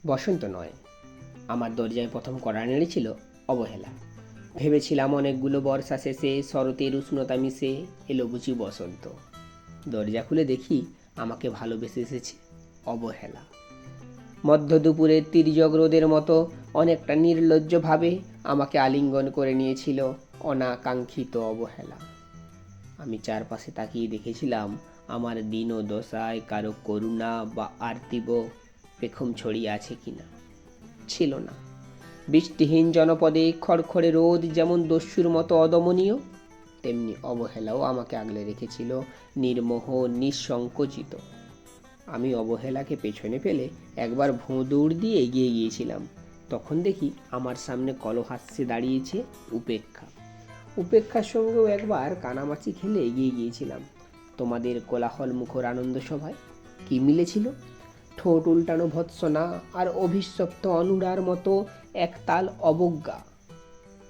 বসন্ত নয়, আমার দরজায় প্রথম কড়া নেড়েছিল অবহেলা। ভেবেছিলাম অনেকগুলো বর্ষা শেষে শরতের উষ্ণতা মিশে এলো বুঝি বসন্ত। দরজা খুলে দেখি আমাকে ভালোবেসে এসেছে অবহেলা। মধ্য দুপুরের তির্যক রোদের মতো অনেকটা নির্লজ্জভাবে আমাকে আলিঙ্গন করে নিয়েছিল অনাকাঙ্ক্ষিত অবহেলা। আমি চারপাশে তাকিয়ে দেখেছিলাম আমার দীন ও দশায় কারো করুণা বা আর্তিব পেখম ছড়িয়ে আছে কিনা। ছিল না। বৃষ্টিহীন জনপদে খড়খড়ে রোদ যেমন দস্যুর মতো অদমনীয়, তেমনি অবহেলাও আমাকে আগলে রেখেছিল নির্মোহ, নিঃসংকোচিত। আমি অবহেলাকে পেছনে ফেলে একবার ভোঁ দৌড় দিয়ে এগিয়ে গিয়েছিলাম। তখন দেখি আমার সামনে কলহাস্যে দাঁড়িয়েছে উপেক্ষা। উপেক্ষার সঙ্গেও একবার কানামাছি খেলে এগিয়ে গিয়েছিলাম তোমাদের কোলাহল মুখর আনন্দ সভায়। কি মিলেছিল? ঠোঁট উল্টানো ভৎসনা আর অভিশপ্ত অনুরার মতো একতাল অবজ্ঞা।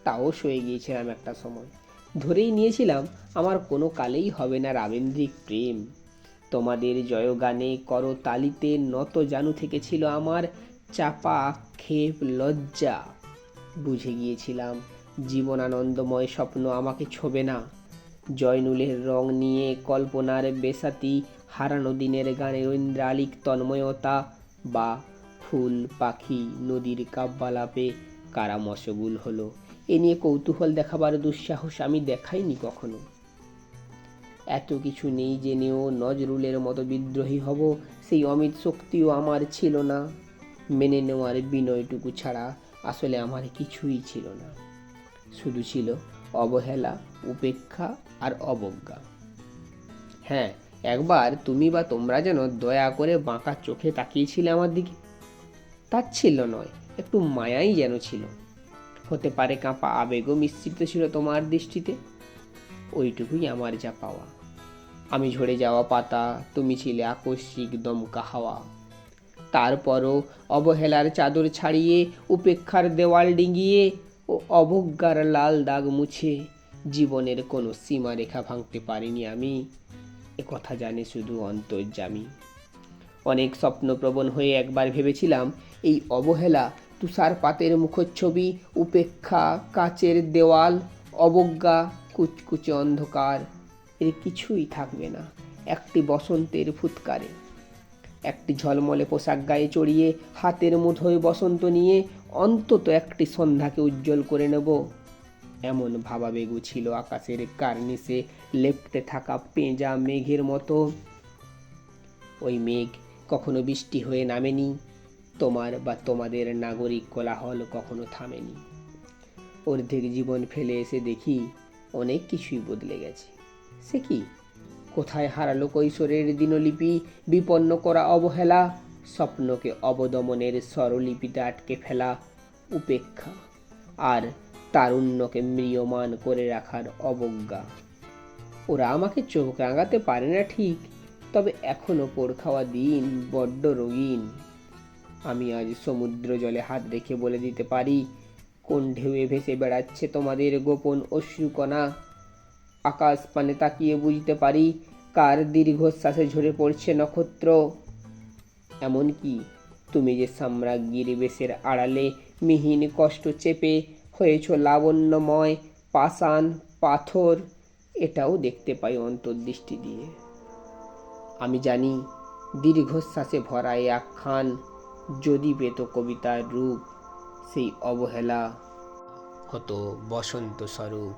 তাও সয়ে গিয়েছিলাম একটা সময়। ধরেই নিয়েছিলাম আমার কোনো কালেই হবে না রাবেন্দ্রিক প্রেম। তোমাদের জয়গানে করতালিতে নত জানু থেকেছিল আমার চাপা আক্ষেপ লজ্জা। বুঝে গিয়েছিলাম জীবনানন্দময় স্বপ্ন আমাকে ছোবে না। জয়নুলের রং নিয়ে কল্পনার বেসাতি হারানো দিনের গানের ঐন্দ্রালিক তন্ময়তা, বা ফুল পাখি নদীর কাব্যালাপে কারা মশগুল হলো, এ নিয়ে কৌতূহল দেখাবার দুঃসাহস আমি দেখাইনি কখনো। এত কিছু নেই জেনেও নজরুলের মতো বিদ্রোহী হব সেই অমিত শক্তিও আমার ছিল না। মেনে নেওয়ার বিনয়টুকু ছাড়া আসলে আমার কিছুই ছিল না। শুধু ছিল অবহেলা, উপেক্ষা আর অবজ্ঞা। হ্যাঁ, একবার তুমি বা তোমরা যেন দয়া করে বাঁকা চোখে তাকিয়েছিলে আমার দিকে। তাচ্ছিল্য নয়, একটু মায়াই যেন ছিল। হতে পারে কাঁপা আবেগও মিশ্রিত ছিল তোমার দৃষ্টিতে। ওইটুকুই আমার যা পাওয়া। আমি ঝরে যাওয়া পাতা, তুমি ছিলে আকস্মিক দমকা হাওয়া। তারপরও অবহেলার চাদর ছাড়িয়ে, উপেক্ষার দেওয়াল ডিঙিয়ে ও অবজ্ঞার লাল দাগ মুছে জীবনের কোনো সীমারেখা ভাঙতে পারিনি আমি। একথা জানে শুধু অন্তর্যামী। অনেক স্বপ্নপ্রবণ হয়ে একবার ভেবেছিলাম এই অবহেলা তুষারপাতের মুখচ্ছবি, উপেক্ষা কাচের দেওয়াল, অবজ্ঞা কুচকুচে অন্ধকার, এর কিছুই থাকবে না একটি বসন্তের ফুৎকারে। একটি ঝলমলে পোশাক গায়ে চড়িয়ে, হাতের মুঠোয় বসন্ত নিয়ে অন্তত একটি সন্ধ্যাকে উজ্জ্বল করে নেব, এমন ভাবাবেগও ছিল আকাশের কার্নিশে লেপ্টে থাকা পেঁজা মেঘের মতো। ওই মেঘ কখনো বৃষ্টি হয়ে নামেনি, তোমার বা তোমাদের নাগরিক কোলাহল কখনো থামেনি। অর্ধেক জীবন ফেলে এসে দেখি অনেক কিছুই বদলে গেছে। সে কি? কোথায় হারালো কৈশোরের দিনলিপি, বিপন্ন করা অবহেলা, স্বপ্নকে অবদমনের স্বরলিপিতে আটকে ফেলা উপেক্ষা, আর তারুণ্যকে ম্রিয়মান করে রাখার অবজ্ঞা। ওরা আমাকে চোখ রাঙাতে পারে না ঠিক, তবে এখনো পোড় খাওয়া দিন বড্ড রঙিন। আমি আজ সমুদ্র জলে হাত রেখে বলে দিতে পারি কোন ঢেউয়ে ভেসে বেড়াচ্ছে তোমাদের গোপন অশ্রুকণা। আকাশ পানে তাকিয়ে বুঝতে পারি কার দীর্ঘশ্বাসে ঝরে পড়ছে নক্ষত্র। এমনকি তুমি যে সাম্রাজ্ঞীর বেশের আড়ালে মিহিন কষ্ট চেপে হয়েছ লাবণ্যময় পাষাণ পাথর, এটাও দেখতে পাই অন্তর্দৃষ্টি দিয়ে। আমি জানি দীর্ঘশ্বাসে ভরা এই আখ্যান যদি পেত কবিতার রূপ, সেই অবহেলা হতো বসন্ত স্বরূপ।